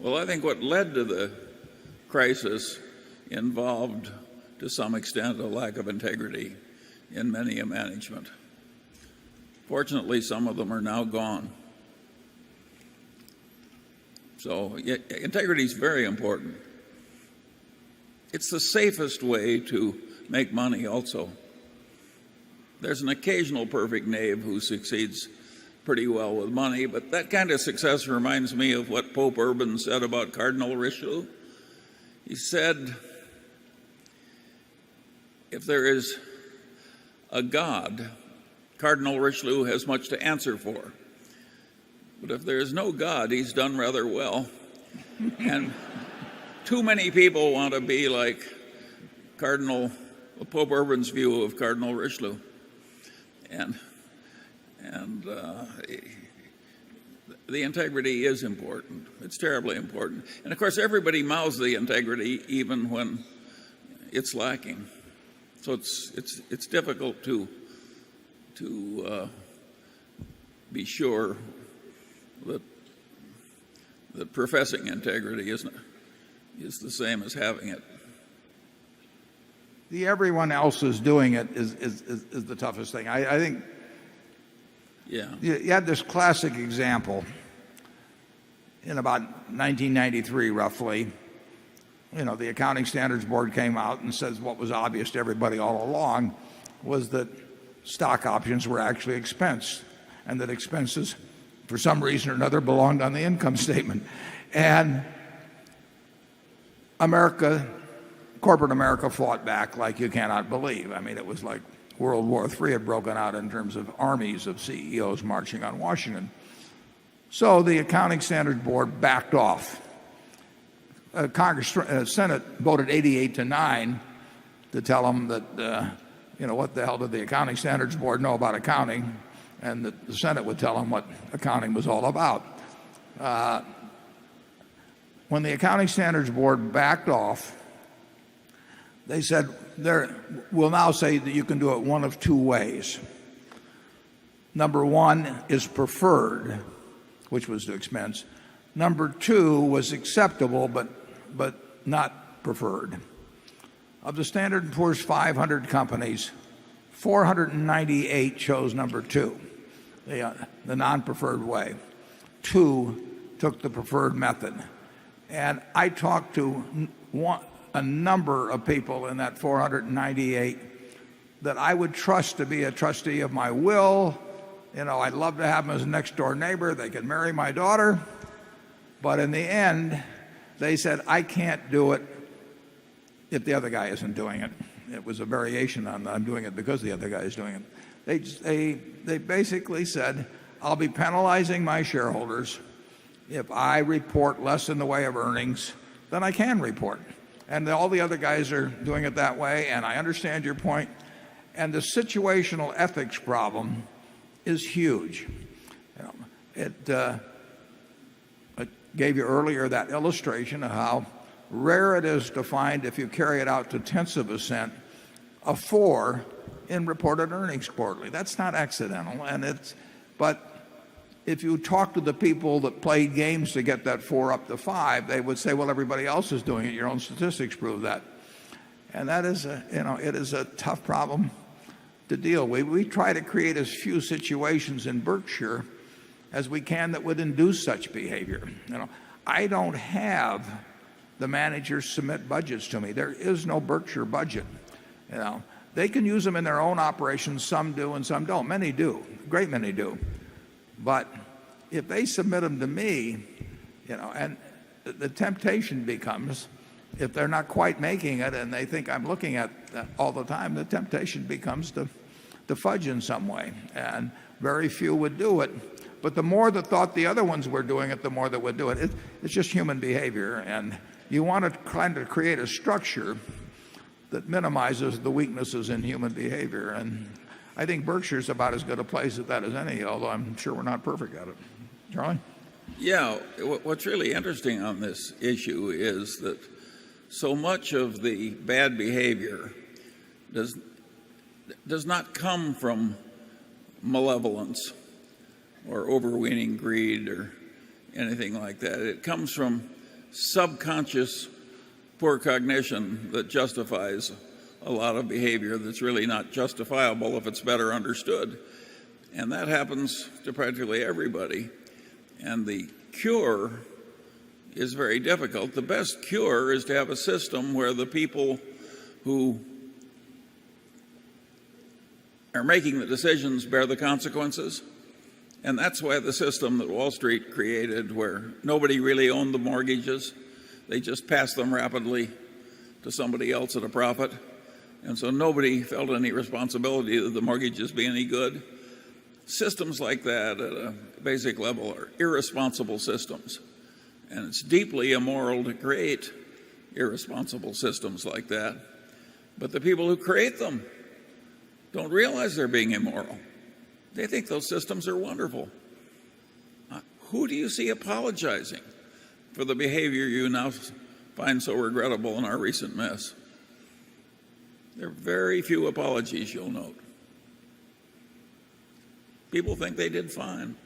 Well, I think what led to the crisis involved, to some extent, a lack of integrity in many a management. Fortunately, some of them are now gone. So integrity is very important. It's the safest way to make money also. There's an occasional perfect knave who succeeds pretty well with money, but that kind of success reminds me of what Pope Urban said about Cardinal Richelieu. He said, if there is a God, Cardinal Richelieu has much to answer for. But if there is no God, he's done rather well. And too many people want to be like Pope Urban's view of Cardinal Richelieu. And the integrity is important. It's terribly important. And of course, everybody mouths the integrity even when it's lacking. So it's difficult to be sure that professing integrity is the same as having it. The everyone else is doing it is the toughest thing. I think. Yeah. You had this classic example in about 1993, roughly. The Accounting Standards Board came out and says what was obvious to everybody all along was that stock options were actually expensed, and that expenses, for some reason or another, belonged on the income statement. And corporate America fought back like you cannot believe. I mean, it was like World War III had broken out in terms of armies of CEOs marching on Washington. So the Accounting Standards Board backed off. Senate voted 88-9 to tell them that, what the hell did the Accounting Standards Board know about accounting, and that the Senate would tell them what accounting was all about. When the Accounting Standards Board backed off, they said, we'll now say that you can do it one of two ways. Number one is preferred, which was to expense. Number two was acceptable, but not preferred. Of the Standard & Poor's 500 companies, 498 chose number two, the non-preferred way. 2 took the preferred method. And I talked to a number of people in that 498 that I would trust to be a trustee of my will. I'd love to have them as a next door neighbor. They could marry my daughter. But in the end, they said, I can't do it if the other guy isn't doing it. It was a variation on I'm doing it because the other guy is doing it. They basically said, I'll be penalizing my shareholders if I report less in the way of earnings than I can report. And all the other guys are doing it that way, and I understand your point. And the situational ethics problem is huge. It gave you earlier that illustration of how rare it is to find, if you carry it out to tenths of a cent, a 4 in reported earnings quarterly. That's not accidental, but if you talk to the people that played games to get that 4 up to 5, they would say, well, everybody else is doing it. Your own statistics prove that. And that is it is a tough problem to deal with. We try to create as few situations in Berkshire as we can that would induce such behavior. I don't have the managers submit budgets to me. There is no Berkshire budget. They can use them in their own operations. Some do and some don't. Many do. A great many do. But if they submit them to me, and the temptation becomes, if they're not quite making it and they think I'm looking at that all the time, the temptation becomes to fudge in some way. And very few would do it. But the more that thought the other ones were doing it, the more that would do it. It's just human behavior. And you want to kind of create a structure that minimizes the weaknesses in human behavior. And I think Berkshire's about as good a place at that as any, although I'm sure we're not perfect at it. Charlie? Yeah, what's really interesting on this issue is that so much of the bad behavior does not come from malevolence or overweening greed or anything like that. It comes from subconscious poor cognition that justifies a lot of behavior that's really not justifiable if it's better understood. And that happens to practically everybody. And the cure is very difficult. The best cure is to have a system where the people who are making the decisions bear the consequences. And that's why the system that Wall Street created, where nobody really owned the mortgages, they just passed them rapidly to somebody else at a profit. And so nobody felt any responsibility that the mortgages be any good. Systems like that at a basic level are irresponsible systems. And it's deeply immoral to create irresponsible systems like that. But the people who create them don't realize they're being immoral. They think those systems are wonderful. Who do you see apologizing for the behavior you now find so regrettable in our recent mess? There are very few apologies, you'll note. People think they did fine.